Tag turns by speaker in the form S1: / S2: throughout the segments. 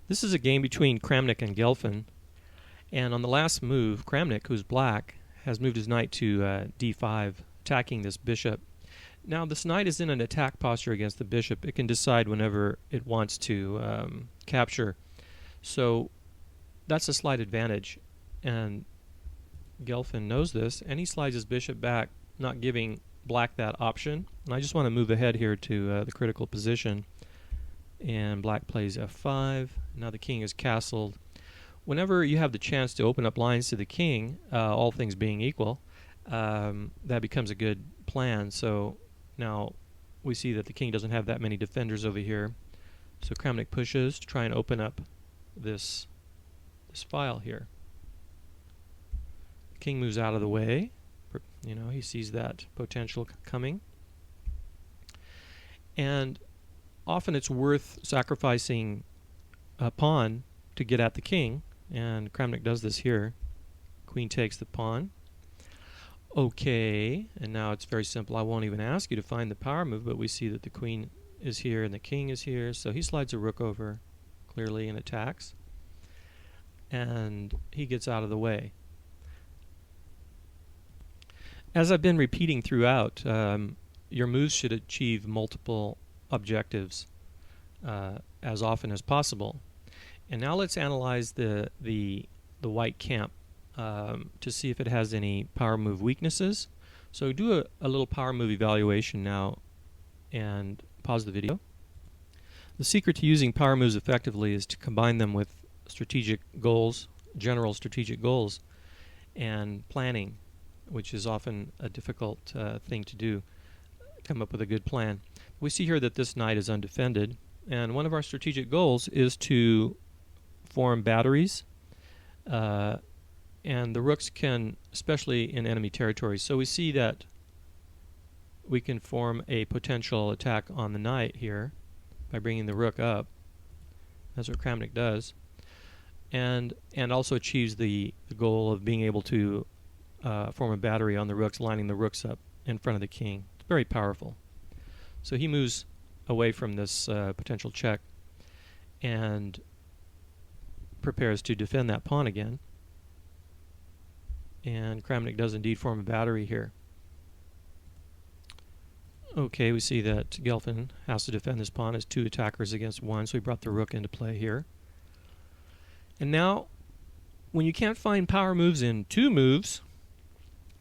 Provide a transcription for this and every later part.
S1: This is a game between Kramnik and Gelfin, and on the last move, Kramnik, who's black, has moved his knight to d5, attacking this bishop. Now this knight is in an attack posture against the bishop. It can decide whenever it wants to capture. So that's a slight advantage, and Gelfin knows this, and he slides his bishop back, not giving black that option. And I just want to move ahead here to the critical position, and black plays f5. Now the king is castled. Whenever you have the chance to open up lines to the king, all things being equal, that becomes a good plan. So now we see that the king doesn't have that many defenders over here. So Kramnik pushes to try and open up this file here. The king moves out of the way. You know, he sees that potential coming. And often it's worth sacrificing a pawn to get at the king, and Kramnik does this here. Queen takes the pawn. Okay, and now it's very simple. I won't even ask you to find the power move, but we see that the queen is here and the king is here, so he slides a rook over clearly and attacks, and he gets out of the way. As I've been repeating throughout, your moves should achieve multiple objectives as often as possible. And now let's analyze the white camp to see if it has any power move weaknesses. So do a little power move evaluation now and pause the video. The secret to using power moves effectively is to combine them with strategic goals, general strategic goals, and planning, which is often a difficult thing to do, come up with a good plan. We see here that this knight is undefended, and one of our strategic goals is to form batteries, and the rooks can, especially in enemy territory. So we see that we can form a potential attack on the knight here by bringing the rook up. That's what Kramnik does, and also achieves the goal of being able to form a battery on the rooks, lining the rooks up in front of the king. It's very powerful. So he moves away from this potential check and prepares to defend that pawn again. And Kramnik does indeed form a battery here. Okay, we see that Gelfin has to defend this pawn as two attackers against one, so he brought the rook into play here. And now, when you can't find power moves in two moves,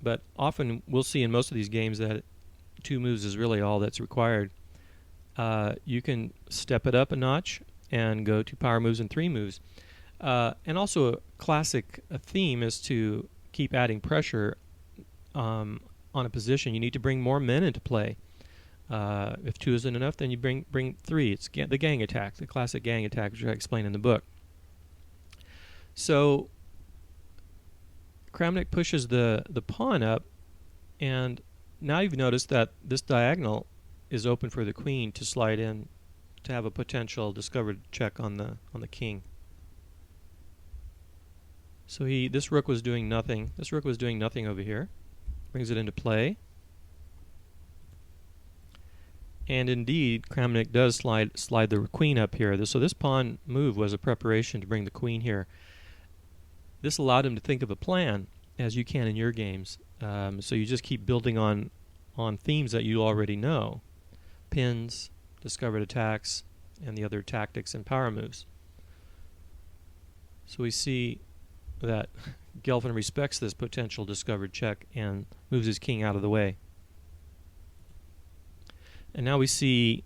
S1: but often we'll see in most of these games that two moves is really all that's required, you can step it up a notch and go to power moves in three moves. And also a classic theme is to keep adding pressure on a position. You need to bring more men into play. If two isn't enough, then you bring three. It's the gang attack, the classic gang attack, which I explain in the book. So Kramnik pushes the pawn up, and now you've noticed that this diagonal is open for the queen to slide in to have a potential discovered check on the king. So this rook was doing nothing. This rook was doing nothing over here. Brings it into play. And indeed, Kramnik does slide the queen up here. So this pawn move was a preparation to bring the queen here. This allowed him to think of a plan, as you can in your games. So you just keep building on themes that you already know. Pins, discovered attacks, and the other tactics and power moves. So we see that Gelfin respects this potential discovered check and moves his king out of the way. And now we see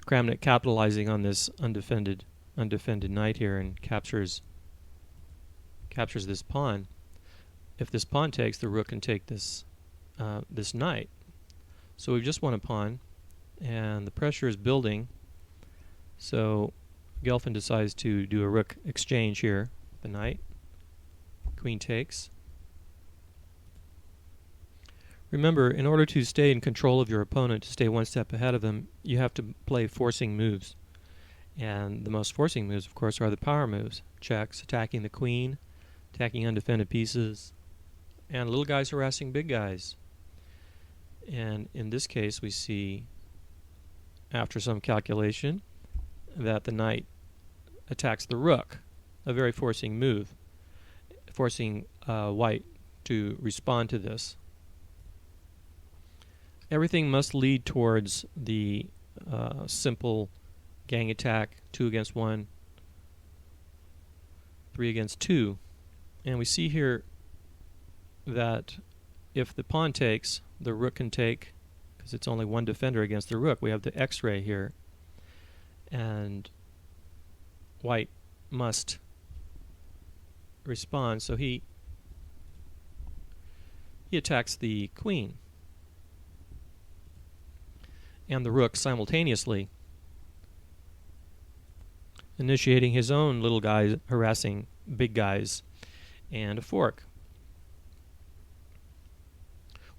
S1: Kramnik capitalizing on this undefended knight here and captures this pawn. If this pawn takes, the rook can take this knight. So we've just won a pawn, and the pressure is building. So Gelfin decides to do a rook exchange here. The knight, queen takes. Remember, in order to stay in control of your opponent, to stay one step ahead of them, you have to play forcing moves. And the most forcing moves, of course, are the power moves. Checks, attacking the queen, attacking undefended pieces, and little guys harassing big guys. And in this case, we see, after some calculation, that the knight attacks the rook, a very forcing move, forcing white to respond to this. Everything must lead towards the simple gang attack, 2 against 1, 3 against 2. And we see here that if the pawn takes, the rook can take, because it's only one defender against the rook. We have the X-ray here, and white must respond. So he attacks the queen and the rook simultaneously, initiating his own little guys harassing big guys, and a fork.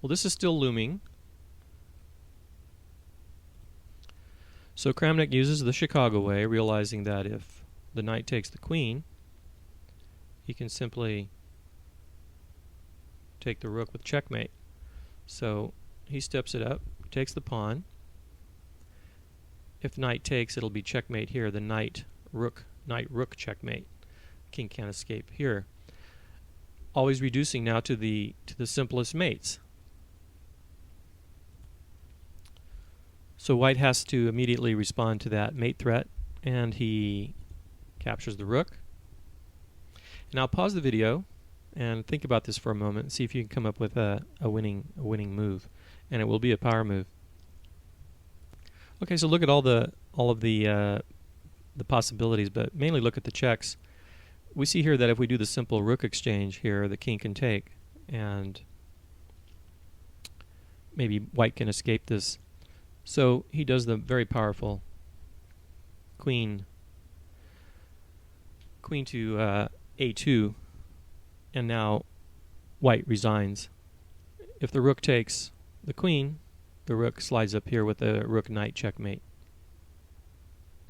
S1: Well, this is still looming. So Kramnik uses the Chicago way, realizing that if the knight takes the queen, he can simply take the rook with checkmate. So he steps it up, takes the pawn. If knight takes, it'll be checkmate here. The knight rook checkmate. King can't escape here. Always reducing now to the simplest mates. So white has to immediately respond to that mate threat, and he captures the rook. Now pause the video and think about this for a moment and see if you can come up with a winning move, and it will be a power move. Okay, so look at all of the possibilities, but mainly look at the checks. We see here that if we do the simple rook exchange here, the king can take, and maybe white can escape this. So he does the very powerful queen to a2, and now white resigns. If the rook takes the queen, the rook slides up here with a rook knight checkmate.